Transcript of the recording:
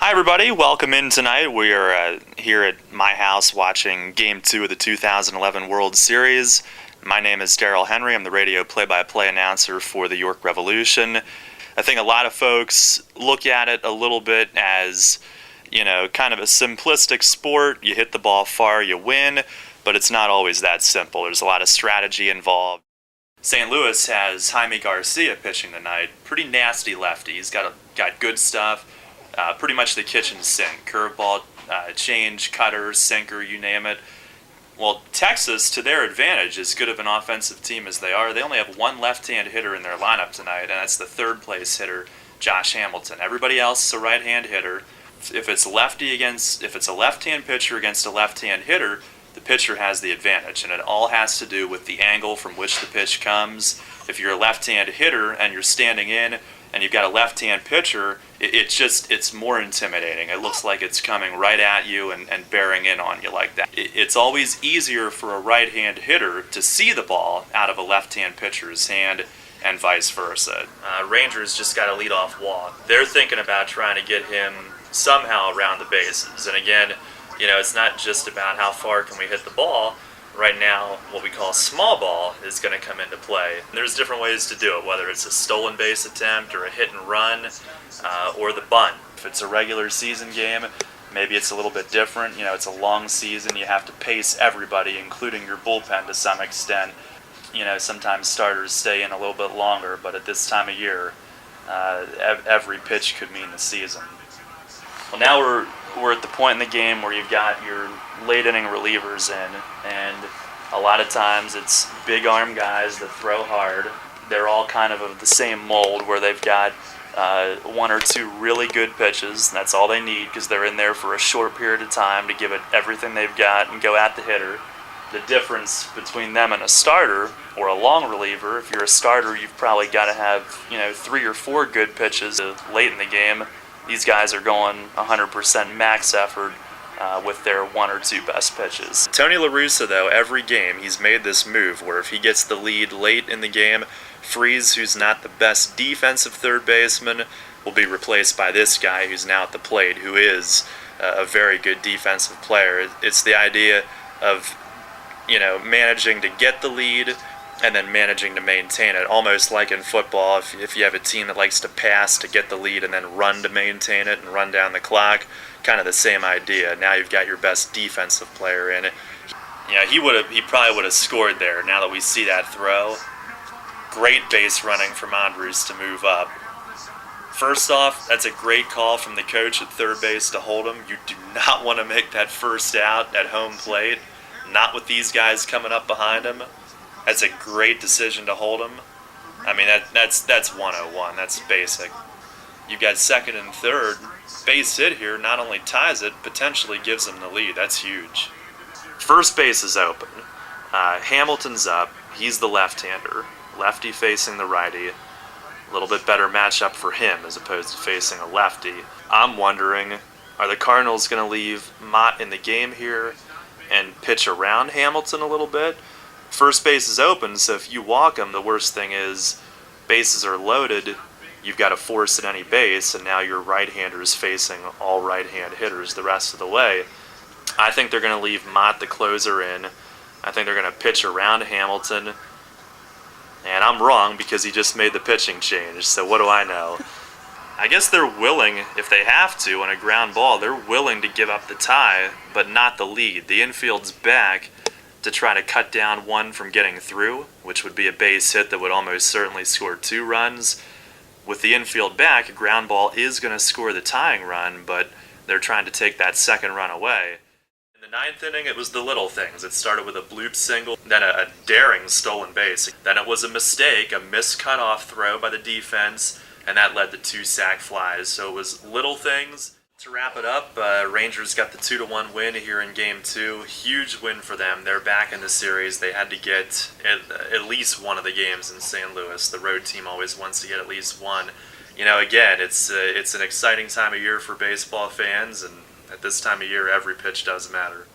Hi, everybody. Welcome in tonight. We are here at my house watching Game 2 of the 2011 World Series. My name is Darrell Henry. I'm the radio play-by-play announcer for the York Revolution. I think a lot of folks look at it a little bit as, kind of a simplistic sport. You hit the ball far, you win, but it's not always that simple. There's a lot of strategy involved. St. Louis has Jaime Garcia pitching tonight. Pretty nasty lefty. He's got good stuff. Pretty much the kitchen sink. Curveball, change, cutter, sinker, you name it. Well, Texas, to their advantage, as good of an offensive team as they are, they only have one left-hand hitter in their lineup tonight, and that's the third-place hitter, Josh Hamilton. Everybody else is a right-hand hitter. If it's a left-hand pitcher against a left-hand hitter, the pitcher has the advantage, and it all has to do with the angle from which the pitch comes. If you're a left-hand hitter and you're standing in and you've got a left-hand pitcher, it's more intimidating. It looks like it's coming right at you and bearing in on you like that. It's always easier for a right-hand hitter to see the ball out of a left-hand pitcher's hand and vice versa. Rangers just got a leadoff walk. They're thinking about trying to get him somehow around the bases. And again, it's not just about how far can we hit the ball. Right now, what we call small ball is going to come into play. And there's different ways to do it, whether it's a stolen base attempt or a hit and run or the bunt. If it's a regular season game, maybe it's a little bit different. It's a long season. You have to pace everybody, including your bullpen to some extent. Sometimes starters stay in a little bit longer, but at this time of year, every pitch could mean the season. Well, now we're at the point in the game where you've got your late inning relievers in, and a lot of times it's big arm guys that throw hard. They're all kind of the same mold where they've got one or two really good pitches, and that's all they need because they're in there for a short period of time to give it everything they've got and go at the hitter. The difference between them and a starter or a long reliever, if you're a starter, you've probably got to have 3 or 4 good pitches late in the game. These guys are going 100% max effort with their 1 or 2 best pitches. Tony La Russa, though, every game he's made this move where if he gets the lead late in the game, Freese, who's not the best defensive third baseman, will be replaced by this guy who's now at the plate, who is a very good defensive player. It's the idea of managing to get the lead and then managing to maintain it, almost like in football. If you have a team that likes to pass to get the lead and then run to maintain it and run down the clock, kind of the same idea. Now you've got your best defensive player in it. He probably would have scored there now that we see that throw. Great base running from Andres to move up. First off, that's a great call from the coach at third base to hold him. You do not want to make that first out at home plate, not with these guys coming up behind him. That's a great decision to hold him. I mean, that's 101. That's basic. You've got second and third. Base hit here not only ties it, potentially gives him the lead. That's huge. First base is open. Hamilton's up. He's the left-hander. Lefty facing the righty. A little bit better matchup for him as opposed to facing a lefty. I'm wondering, are the Cardinals going to leave Mott in the game here and pitch around Hamilton a little bit? First base is open, so if you walk him, the worst thing is bases are loaded. You've got to force at any base, and now your right-hander is facing all right-hand hitters the rest of the way. I think they're going to leave Mott, the closer, in. I think they're going to pitch around Hamilton. And I'm wrong because he just made the pitching change, so what do I know? I guess they're willing, if they have to, on a ground ball, they're willing to give up the tie, but not the lead. The infield's back to try to cut down one from getting through, which would be a base hit that would almost certainly score 2 runs. With the infield back, a ground ball is going to score the tying run, but they're trying to take that second run away. In the 9th inning, it was the little things. It started with a bloop single, then a daring stolen base. Then it was a mistake, a missed cutoff throw by the defense, and that led to 2 sac flies. So it was little things. To wrap it up, Rangers got the 2-1 win here in Game 2. Huge win for them. They're back in the series. They had to get at least one of the games in St. Louis. The road team always wants to get at least one. Again, it's an exciting time of year for baseball fans, and at this time of year, every pitch does matter.